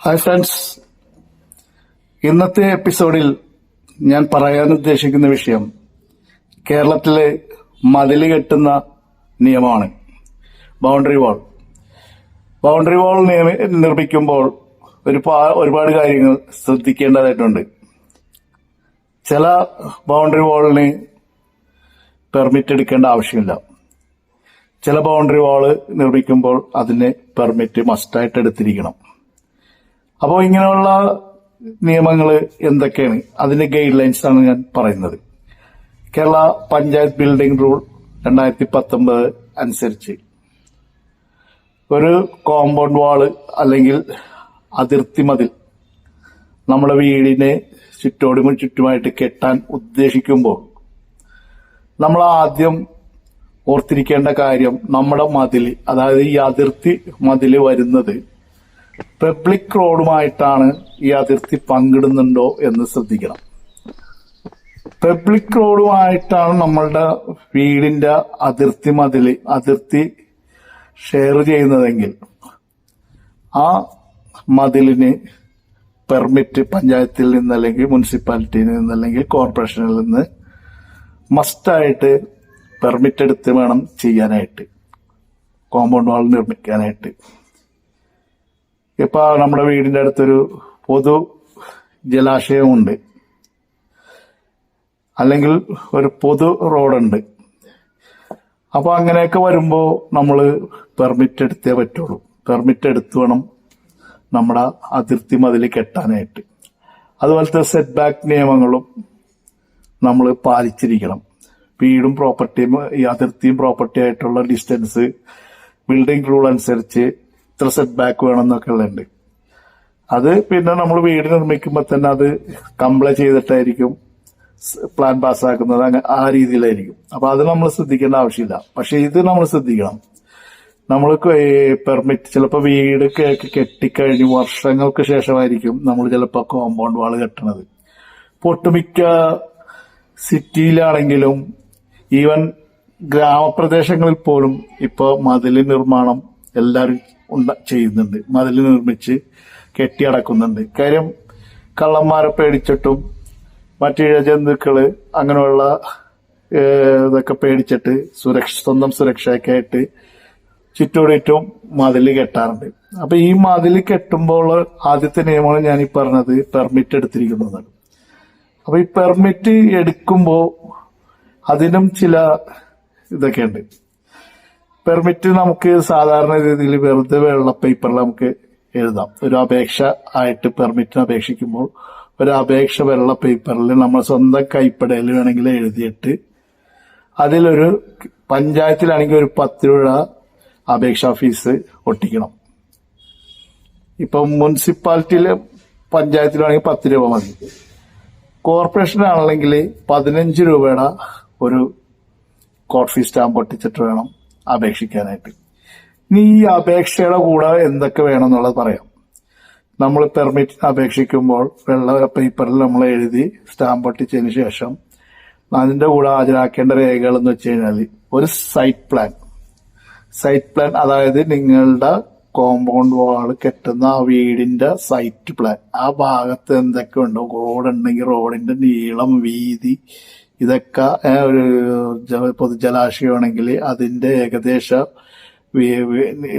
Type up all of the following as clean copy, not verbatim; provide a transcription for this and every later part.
Hi friends, ഇന്നത്തെ എപ്പിസോഡിൽ ഞാൻ പറയാൻ ഉദ്ദേശിക്കുന്ന വിഷയം കേരളത്തിലെ മതില് കെട്ടുന്ന നിയമമാണ്. ബൗണ്ടറി വാൾ. ബൗണ്ടറി വാൾ നിർമ്മിക്കുമ്പോൾ ഒരുപാട് കാര്യങ്ങൾ ശ്രദ്ധിക്കേണ്ടതായിട്ടുണ്ട്. ചില ബൗണ്ടറി വാളിന് പെർമിറ്റ് എടുക്കേണ്ട ആവശ്യമില്ല. ചില ബൗണ്ടറി വാള് നിർമ്മിക്കുമ്പോൾ അതിന് പെർമിറ്റ് മസ്റ്റായിട്ട് എടുത്തിരിക്കണം. അപ്പോൾ ഇങ്ങനെയുള്ള നിയമങ്ങൾ എന്തൊക്കെയാണ്, അതിന്റെ ഗൈഡ് ലൈൻസ് ആണ് ഞാൻ പറയുന്നത്. കേരള പഞ്ചായത്ത് ബിൽഡിംഗ് റൂൾ 2019 അനുസരിച്ച് ഒരു കോമ്പൗണ്ട് വാള് അല്ലെങ്കിൽ അതിർത്തി മതിൽ നമ്മുടെ വീടിനെ ചുറ്റുമായിട്ട് കെട്ടാൻ ഉദ്ദേശിക്കുമ്പോൾ നമ്മൾ ആദ്യം ഓർത്തിരിക്കേണ്ട കാര്യം, നമ്മുടെ മതില്, അതായത് ഈ അതിർത്തി മതില് വരുന്നത് പബ്ലിക് റോഡുമായിട്ടാണ് ഈ അതിർത്തി പങ്കിടുന്നുണ്ടോ എന്ന് ശ്രദ്ധിക്കണം. പബ്ലിക് റോഡുമായിട്ടാണ് നമ്മളുടെ വീടിന്റെ അതിർത്തി ഷെയർ ചെയ്യുന്നതെങ്കിൽ ആ മതിലിന് പെർമിറ്റ് പഞ്ചായത്തിൽ നിന്ന് അല്ലെങ്കിൽ മുനിസിപ്പാലിറ്റിയിൽ നിന്ന് അല്ലെങ്കിൽ കോർപ്പറേഷനിൽ നിന്ന് മസ്റ്റായിട്ട് പെർമിറ്റ് എടുത്ത് വേണം ചെയ്യാനായിട്ട്, കോമ്പൗണ്ട് വാൾ നിർമ്മിക്കാനായിട്ട്. ഇപ്പൊ നമ്മുടെ വീടിന്റെ അടുത്തൊരു പൊതു ജലാശയമുണ്ട്, അല്ലെങ്കിൽ ഒരു പൊതു റോഡുണ്ട്. അപ്പൊ അങ്ങനെയൊക്കെ വരുമ്പോ നമ്മള് പെർമിറ്റ് എടുത്തേ പറ്റുള്ളൂ. പെർമിറ്റ് എടുത്തു വേണം നമ്മുടെ അതിർത്തി മതിൽ കെട്ടാനായിട്ട്. അതുപോലത്തെ സെറ്റ് ബാക്ക് നിയമങ്ങളും നമ്മൾ പാലിച്ചിരിക്കണം. വീടും പ്രോപ്പർട്ടിയും ഈ അതിർത്തിയും പ്രോപ്പർട്ടി ആയിട്ടുള്ള ഡിസ്റ്റൻസ് ബിൽഡിംഗ് റൂൾ അനുസരിച്ച് ഇത്ര സെറ്റ് ബാക്ക് വേണമെന്നൊക്കെ ഉള്ളുണ്ട്. അത് പിന്നെ നമ്മൾ വീട് നിർമ്മിക്കുമ്പോൾ തന്നെ അത് കംപ്ലൈ ചെയ്തിട്ടായിരിക്കും പ്ലാൻ പാസ്സാക്കുന്നത്, ആ രീതിയിലായിരിക്കും. അപ്പൊ അത് നമ്മൾ ശ്രദ്ധിക്കേണ്ട ആവശ്യമില്ല. പക്ഷെ ഇത് നമ്മൾ ശ്രദ്ധിക്കണം. നമ്മൾ പെർമിറ്റ് ചിലപ്പോൾ വീട് കെട്ടിക്കഴിഞ്ഞ് വർഷങ്ങൾക്ക് ശേഷമായിരിക്കും നമ്മൾ ചിലപ്പോൾ കോമ്പൗണ്ട് വാൾ കെട്ടണത്. ഒട്ടുമിക്ക സിറ്റിയിലാണെങ്കിലും ഈവൻ ഗ്രാമപ്രദേശങ്ങളിൽ പോലും ഇപ്പൊ മതില് നിർമ്മാണം എല്ലാവരും ചെയ്യുന്നുണ്ട്. മതില് നിർമ്മിച്ച് കെട്ടിയടക്കുന്നുണ്ട്. കാര്യം കള്ളന്മാരെ പേടിച്ചിട്ടും മറ്റു ഇഴജന്തുക്കള് അങ്ങനെയുള്ള ഇതൊക്കെ പേടിച്ചിട്ട് സ്വന്തം സുരക്ഷയ്ക്കായിട്ട് ചുറ്റോടിറ്റും മതില് കെട്ടാറുണ്ട്. അപ്പൊ ഈ മതില് കെട്ടുമ്പോൾ ആദ്യത്തെ നിയമമാണ് ഞാൻ ഈ പറഞ്ഞത്, പെർമിറ്റ് എടുത്തിരിക്കുന്നതാണ്. അപ്പൊ ഈ പെർമിറ്റ് എടുക്കുമ്പോ അതിനും ചില ഇതൊക്കെ ഉണ്ട്. പെർമിറ്റ് നമുക്ക് സാധാരണ രീതിയിൽ വെറുതെ വെള്ള പേപ്പറിൽ നമുക്ക് എഴുതാം. ഒരു അപേക്ഷ ആയിട്ട് പെർമിറ്റിന് അപേക്ഷിക്കുമ്പോൾ ഒരു അപേക്ഷ വെള്ള പേപ്പറിൽ നമ്മൾ സ്വന്തം കൈപ്പടയിൽ വേണമെങ്കിൽ എഴുതിയിട്ട് അതിലൊരു പഞ്ചായത്തിലാണെങ്കിൽ ഒരു 10 രൂപ അപേക്ഷാ ഫീസ് ഒട്ടിക്കണം. ഇപ്പം മുനിസിപ്പാലിറ്റിയിലെ പഞ്ചായത്തിലാണെങ്കിൽ 10 രൂപ മതി. കോർപ്പറേഷനാണെങ്കിൽ 15 രൂപയുടെ ഒരു കോർട്ട് ഫീസ് സ്റ്റാമ്പ് ഒട്ടിച്ചിട്ട് വേണം അപേക്ഷിക്കാനായിട്ട്. ഇനി ഈ അപേക്ഷയുടെ കൂടെ എന്തൊക്കെ വേണം എന്നുള്ളത് പറയാം. നമ്മൾ പെർമിറ്റിന് അപേക്ഷിക്കുമ്പോൾ വെള്ള പേപ്പറിൽ നമ്മൾ എഴുതി സ്റ്റാമ്പ് ഒട്ടിച്ചതിന് ശേഷം അതിന്റെ കൂടെ ഹാജരാക്കേണ്ട രേഖകൾ എന്ന് വെച്ച് കഴിഞ്ഞാൽ ഒരു സൈറ്റ് പ്ലാൻ, അതായത് നിങ്ങളുടെ കോമ്പൗണ്ട് വാൾ കെട്ടുന്ന ആ വീടിന്റെ സൈറ്റ് പ്ലാൻ, ആ ഭാഗത്ത് എന്തൊക്കെ ഉണ്ടോ, റോഡുണ്ടെങ്കിൽ റോഡിന്റെ നീളം, വീതി, ഇതൊക്കെ ഒരു പൊതുജലാശയമാണെങ്കിൽ അതിന്റെ ഏകദേശ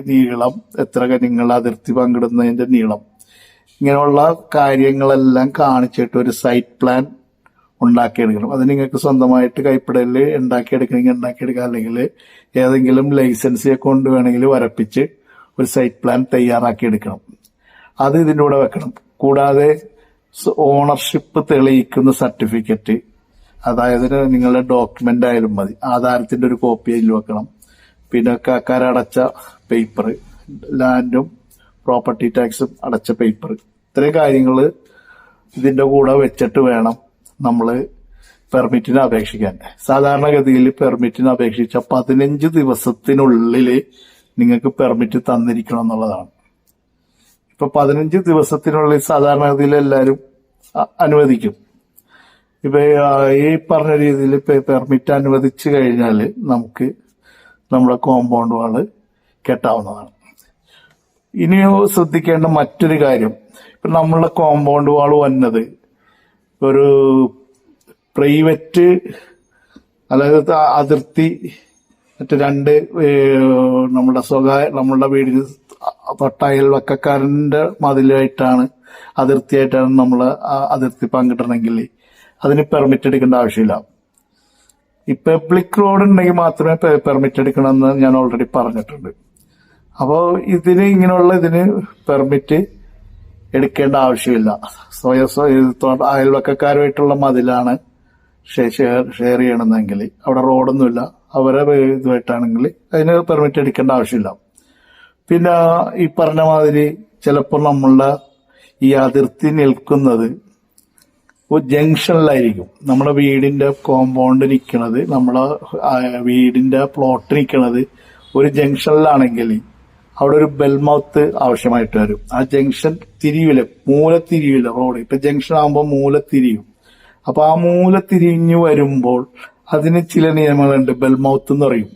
നീളം, എത്ര നിങ്ങളുടെ അതിർത്തി പങ്കിടുന്നതിന്റെ നീളം, ഇങ്ങനെയുള്ള കാര്യങ്ങളെല്ലാം കാണിച്ചിട്ട് ഒരു സൈറ്റ് പ്ലാൻ ഉണ്ടാക്കിയെടുക്കണം. അത് നിങ്ങൾക്ക് സ്വന്തമായിട്ട് കൈപ്പടയിൽ ഉണ്ടാക്കിയെടുക്കാം, അല്ലെങ്കിൽ ഏതെങ്കിലും ലൈസൻസിയെ കൊണ്ട് വേണമെങ്കിൽ വരപ്പിച്ച് ഒരു സൈറ്റ് പ്ലാൻ തയ്യാറാക്കിയെടുക്കണം. അത് ഇതിൻ്റെ കൂടെ വെക്കണം. കൂടാതെ ഓണർഷിപ്പ് തെളിയിക്കുന്ന സർട്ടിഫിക്കറ്റ്, അതായത് നിങ്ങളുടെ ഡോക്യുമെന്റ് ആയാലും മതി, ആധാരത്തിന്റെ ഒരു കോപ്പി അതിൽ വെക്കണം. പിന്നെ കരടച്ച പേപ്പർ, ലാൻഡും പ്രോപ്പർട്ടി ടാക്സും അടച്ച പേപ്പർ, ഇത്രയും കാര്യങ്ങൾ ഇതിന്റെ കൂടെ വെച്ചിട്ട് വേണം നമ്മൾ പെർമിറ്റിന് അപേക്ഷിക്കാൻ. സാധാരണഗതിയിൽ പെർമിറ്റിന് അപേക്ഷിച്ച 15 ദിവസത്തിനുള്ളിൽ നിങ്ങൾക്ക് പെർമിറ്റ് തന്നിരിക്കണം എന്നുള്ളതാണ്. ഇപ്പൊ 15 ദിവസത്തിനുള്ളിൽ സാധാരണഗതിയിൽ എല്ലാവരും അനുവദിക്കും. ഇപ്പൊ ഈ പറഞ്ഞ രീതിയിൽ പെർമിറ്റ് അനുവദിച്ചു കഴിഞ്ഞാൽ നമുക്ക് നമ്മുടെ കോമ്പൗണ്ട് വാള് കെട്ടാവുന്നതാണ്. ഇനി ശ്രദ്ധിക്കേണ്ട മറ്റൊരു കാര്യം, ഇപ്പൊ നമ്മളുടെ കോമ്പൗണ്ട് വാൾ വന്നത് ഒരു പ്രൈവറ്റ്, അതായത് അതിർത്തി, മറ്റു രണ്ട് നമ്മളുടെ വീടിന് തൊട്ടയൽവക്കക്കാരന്റെ മതിലായിട്ടാണ്, അതിർത്തിയായിട്ടാണ് നമ്മൾ അതിർത്തി പങ്കിടണമെങ്കിൽ അതിന് പെർമിറ്റ് എടുക്കേണ്ട ആവശ്യമില്ല. ഈ പബ്ലിക് റോഡ് ഉണ്ടെങ്കിൽ മാത്രമേ പെർമിറ്റ് എടുക്കണമെന്ന് ഞാൻ ഓൾറെഡി പറഞ്ഞിട്ടുണ്ട്. അപ്പോൾ ഇതിന് പെർമിറ്റ് എടുക്കേണ്ട ആവശ്യമില്ല. അയൽവക്കക്കാരുമായിട്ടുള്ള മതിലാണ് ഷെയർ ചെയ്യണമെന്നെങ്കിൽ, അവിടെ റോഡൊന്നുമില്ല, അവരെ ഇതുമായിട്ടാണെങ്കിൽ അതിന് പെർമിറ്റ് എടുക്കേണ്ട ആവശ്യമില്ല. പിന്നെ ഈ പറഞ്ഞ മാതിരി ചിലപ്പോൾ നമ്മളുടെ ഈ അതിർത്തി നിൽക്കുന്നത് ഒരു ജംഗ്ഷനിലായിരിക്കും. നമ്മുടെ വീടിന്റെ കോമ്പൗണ്ട് നിൽക്കുന്നത്, നമ്മളെ വീടിന്റെ പ്ലോട്ട് നിൽക്കുന്നത് ഒരു ജംഗ്ഷനിലാണെങ്കിൽ അവിടെ ഒരു ബെൽമൗത്ത് ആവശ്യമായിട്ട് വരും. ആ ജംഗ്ഷൻ മൂലത്തിരിവില്ല റോഡ്. ഇപ്പൊ ജംഗ്ഷൻ ആകുമ്പോൾ മൂലത്തിരിയും. അപ്പൊ ആ മൂലത്തിരിഞ്ഞു വരുമ്പോൾ അതിന് ചില നിയമങ്ങളുണ്ട്, ബെൽമൗത്ത് എന്ന് പറയും.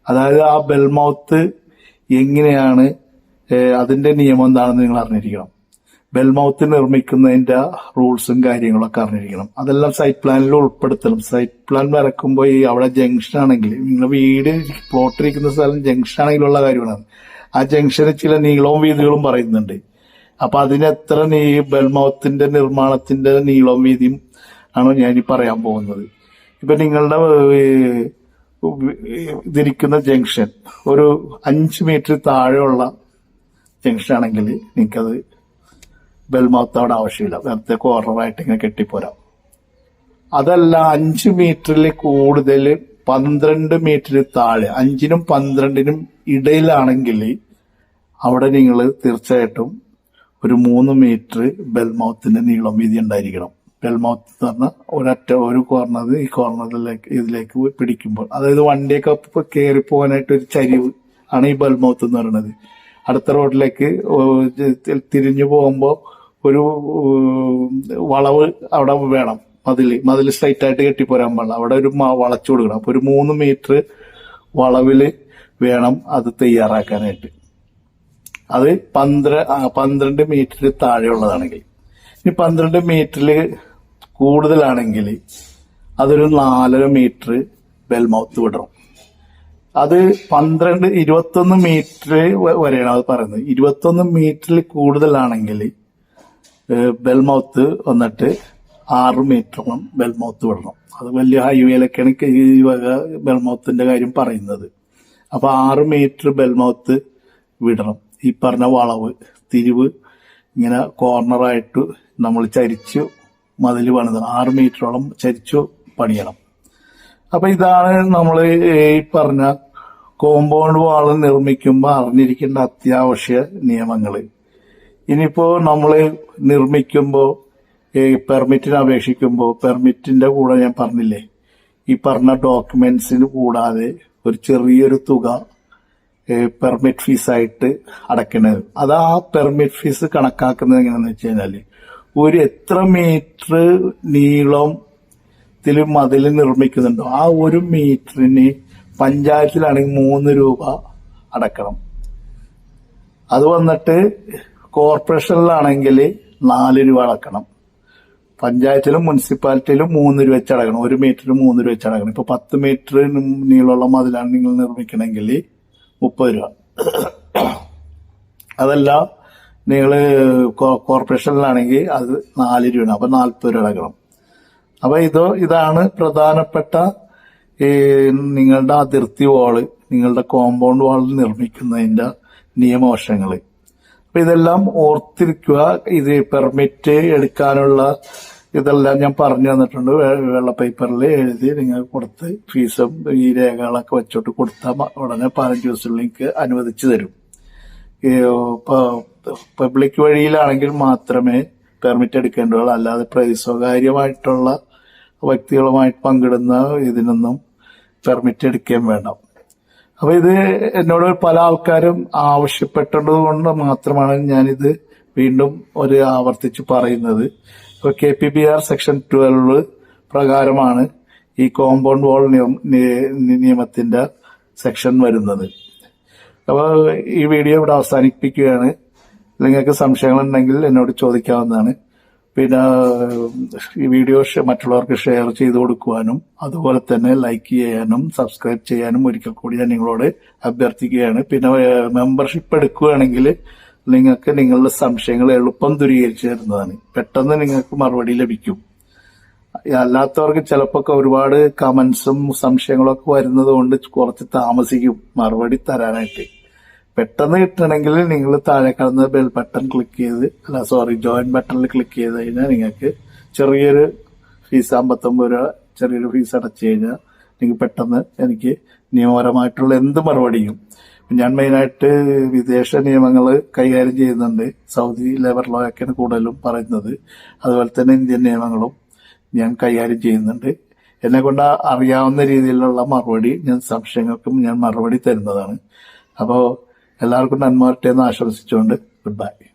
അതായത് ആ ബെൽമൗത്ത് എങ്ങനെയാണ്, അതിന്റെ നിയമം എന്താണെന്ന് നിങ്ങൾ അറിഞ്ഞിരിക്കണം. ബെൽമൗത്ത് നിർമ്മിക്കുന്നതിന്റെ റൂൾസും കാര്യങ്ങളൊക്കെ അറിഞ്ഞിരിക്കണം. അതെല്ലാം സൈറ്റ് പ്ലാനിൽ ഉൾപ്പെടുത്തണം. സൈറ്റ് പ്ലാൻ വരക്കുമ്പോൾ ഈ അവിടെ ജംഗ്ഷൻ ആണെങ്കിൽ, നിങ്ങളുടെ വീട് പ്ലോട്ടിരിക്കുന്ന സ്ഥലം ജംഗ്ഷൻ ആണെങ്കിലുള്ള കാര്യമാണ്. ആ ജംഗ്ഷന് ചില നീളവും വീതികളും പറയുന്നുണ്ട്. അപ്പൊ അതിന് എത്ര ബെൽമൗത്തിന്റെ നിർമ്മാണത്തിന്റെ നീളവും വീതിയും ആണ് ഞാൻ ഈ പറയാൻ പോകുന്നത്. ഇപ്പൊ നിങ്ങളുടെ ഇതിരിക്കുന്ന ജംഗ്ഷൻ ഒരു 5 മീറ്റർ താഴെയുള്ള ജംഗ്ഷൻ ആണെങ്കിൽ നിങ്ങൾക്കത് ബെൽമൗത്ത് അവിടെ ആവശ്യമില്ല, വെറുതെ കോർണറായിട്ട് ഇങ്ങനെ കെട്ടിപ്പോരാം. അതല്ല 5 മീറ്ററിൽ കൂടുതൽ 12 മീറ്റർ താഴെ, 5നും 12നും ഇടയിലാണെങ്കിൽ അവിടെ നിങ്ങൾ തീർച്ചയായിട്ടും ഒരു 3 മീറ്റർ ബെൽമൗത്തിന്റെ നീളം വീതി ഉണ്ടായിരിക്കണം. ബെൽമൗത്ത് എന്ന് പറഞ്ഞാൽ ഒരു കോർണർ ഈ ഇതിലേക്ക് പിടിക്കുമ്പോൾ, അതായത് വണ്ടിയൊക്കെ കയറി പോകാനായിട്ട് ഒരു ചരിവ് ആണ് ഈ ബെൽമൗത്ത് എന്ന് പറയുന്നത്. അടുത്ത റോഡിലേക്ക് തിരിഞ്ഞു പോകുമ്പോൾ ഒരു വളവ് അവിടെ വേണം. മതിൽ സ്ട്രൈറ്റ് ആയിട്ട് കെട്ടിപ്പോരാൻ പാടില്ല, അവിടെ ഒരു വളച്ചു കൊടുക്കണം. അപ്പൊ ഒരു 3 മീറ്റർ വളവില് വേണം അത് തയ്യാറാക്കാനായിട്ട്. അത് 12 മീറ്റർ താഴെയുള്ളതാണെങ്കിൽ. ഇനി 12 മീറ്ററിൽ കൂടുതലാണെങ്കിൽ അതൊരു 4.5 മീറ്റർ ബെൽമൗത്ത് വിടണം. അത് 21 മീറ്റർ വരെയാണ് അത് പറയുന്നത്. 21 മീറ്ററിൽ കൂടുതലാണെങ്കിൽ ബെൽമൗത്ത് വന്നിട്ട് 6 മീറ്ററോളം ബെൽമൗത്ത് വിടണം. അത് വലിയ ഹൈവേയിലൊക്കെയാണ് ഈ വക ബെൽമൗത്തിന്റെ കാര്യം പറയുന്നത്. അപ്പൊ 6 മീറ്റർ ബെൽമൗത്ത് വിടണം. ഈ പറഞ്ഞ വളവ് തിരിവ് ഇങ്ങനെ കോർണറായിട്ട് നമ്മൾ ചരിച്ചു മതിൽ പണിതണം. 6 മീറ്ററോളം ചരിച്ചു പണിയണം. അപ്പൊ ഇതാണ് നമ്മൾ ഈ പറഞ്ഞ കോമ്പൗണ്ട് വാള് നിർമ്മിക്കുമ്പോൾ അറിഞ്ഞിരിക്കേണ്ട അത്യാവശ്യ നിയമങ്ങള്. ഇനിയിപ്പോ നമ്മള് നിർമ്മിക്കുമ്പോൾ പെർമിറ്റിന് അപേക്ഷിക്കുമ്പോൾ പെർമിറ്റിന്റെ കൂടെ ഞാൻ പറഞ്ഞില്ലേ, ഈ പറഞ്ഞ ഡോക്യുമെന്റ്സിന് കൂടാതെ ഒരു ചെറിയൊരു തുക പെർമിറ്റ് ഫീസായിട്ട് അടയ്ക്കുന്നത്. അത് ആ പെർമിറ്റ് ഫീസ് കണക്കാക്കുന്നത് എങ്ങനെയാന്ന് വെച്ച് കഴിഞ്ഞാല്, ഒരു എത്ര മീറ്റർ നീളത്തിൽ മതിൽ നിർമ്മിക്കുന്നുണ്ടോ ആ 1 മീറ്ററിന് പഞ്ചായത്തിലാണെങ്കിൽ 3 രൂപ അടക്കണം. അത് വന്നിട്ട് കോർപ്പറേഷനിലാണെങ്കിൽ 4 രൂപ അടക്കണം. പഞ്ചായത്തിലും മുനിസിപ്പാലിറ്റിയിലും 3 രൂപ വെച്ച് അടക്കണം. 1 മീറ്ററിന് 3 രൂപ വെച്ച് അടക്കണം. ഇപ്പൊ 10 മീറ്റർ നീളമുള്ള മതിലാണ് നിങ്ങൾ നിർമ്മിക്കണമെങ്കിൽ 30 രൂപ. അതല്ല നിങ്ങൾ കോർപ്പറേഷനിലാണെങ്കിൽ അത് 4 രൂപയാണ്. അപ്പൊ 40 രൂപ അടക്കണം. അപ്പൊ ഇതാണ് പ്രധാനപ്പെട്ട നിങ്ങളുടെ അതിർത്തി വാള്, നിങ്ങളുടെ കോമ്പൗണ്ട് വാൾ നിർമ്മിക്കുന്നതിന്റെ നിയമവശങ്ങള്. അപ്പൊ ഇതെല്ലാം ഓർത്തിരിക്കുക. ഇത് പെർമിറ്റ് എടുക്കാനുള്ള ഇതെല്ലാം ഞാൻ പറഞ്ഞു തന്നിട്ടുണ്ട്. വെള്ള പേപ്പറിൽ എഴുതി നിങ്ങൾ കൊടുത്ത് ഫീസും ഈ രേഖകളൊക്കെ വെച്ചോട്ട് കൊടുത്താൽ ഉടനെ 15 ദിവസത്തിലേക്ക് അനുവദിച്ചു തരും. പബ്ലിക് വഴിയിലാണെങ്കിൽ മാത്രമേ പെർമിറ്റ് എടുക്കേണ്ടതുള്ളൂ. അല്ലാതെ സ്വകാര്യമായിട്ടുള്ള വ്യക്തികളുമായിട്ട് പങ്കിടുന്ന ഇതിനൊന്നും പെർമിറ്റ് എടുക്കുകയും വേണ്ട. അപ്പൊ ഇത് എന്നോട് പല ആൾക്കാരും ആവശ്യപ്പെട്ടത് കൊണ്ട് മാത്രമാണ് ഞാനിത് വീണ്ടും ആവർത്തിച്ച് പറയുന്നത്. ഇപ്പൊ KPBR സെക്ഷൻ 12 പ്രകാരമാണ് ഈ കോമ്പൗണ്ട് വാൾ നിയമത്തിന്റെ സെക്ഷൻ വരുന്നത്. അപ്പോൾ ഈ വീഡിയോ ഇവിടെ അവസാനിപ്പിക്കുകയാണ്. നിങ്ങൾക്ക് സംശയങ്ങളുണ്ടെങ്കിൽ എന്നോട് ചോദിക്കാവുന്നതാണ്. പിന്നെ ഈ വീഡിയോ മറ്റുള്ളവർക്ക് ഷെയർ ചെയ്ത് കൊടുക്കുവാനും അതുപോലെ തന്നെ ലൈക്ക് ചെയ്യാനും സബ്സ്ക്രൈബ് ചെയ്യാനും ഒരിക്കൽ കൂടി ഞാൻ നിങ്ങളോട് അഭ്യർത്ഥിക്കുകയാണ്. പിന്നെ മെമ്പർഷിപ്പ് എടുക്കുകയാണെങ്കിൽ നിങ്ങൾക്ക് നിങ്ങളുടെ സംശയങ്ങൾ എളുപ്പം ദൂരീകരിച്ചു തരുന്നതാണ്. പെട്ടെന്ന് നിങ്ങൾക്ക് മറുപടി ലഭിക്കും. അല്ലാത്തവർക്ക് ചിലപ്പോൾ ഒരുപാട് കമന്റ്സും സംശയങ്ങളൊക്കെ വരുന്നത് കൊണ്ട് കുറച്ച് താമസിക്കും മറുപടി തരാനായിട്ട്. പെട്ടെന്ന് കിട്ടണമെങ്കിൽ നിങ്ങൾ താഴെ കാണുന്ന ബെൽ ബട്ടൺ ക്ലിക്ക് ചെയ്ത് ജോയിൻ ബട്ടണിൽ ക്ലിക്ക് ചെയ്ത് കഴിഞ്ഞാൽ നിങ്ങൾക്ക് ചെറിയൊരു ഫീസ് 59 രൂപ ചെറിയൊരു ഫീസ് അടച്ചു കഴിഞ്ഞാൽ നിങ്ങൾക്ക് പെട്ടെന്ന് എനിക്ക് നിയമപരമായിട്ടുള്ള എന്ത് മറുപടിയും. ഞാൻ മെയിനായിട്ട് വിദേശ നിയമങ്ങൾ കൈകാര്യം ചെയ്യുന്നുണ്ട്. സൗദി ലേബർ ലോ ഒക്കെയാണ് കൂടുതലും പറയുന്നത്. അതുപോലെ തന്നെ ഇന്ത്യൻ നിയമങ്ങളും ഞാൻ കൈകാര്യം ചെയ്യുന്നുണ്ട്. എന്നെ കൊണ്ട് അറിയാവുന്ന രീതിയിലുള്ള മറുപടി സംശയങ്ങൾക്കും ഞാൻ മറുപടി തരുന്നതാണ്. അപ്പോൾ എല്ലാവർക്കും നന്മ വരട്ടെ എന്ന് ആശംസിച്ചുകൊണ്ട് ഗുഡ് ബൈ.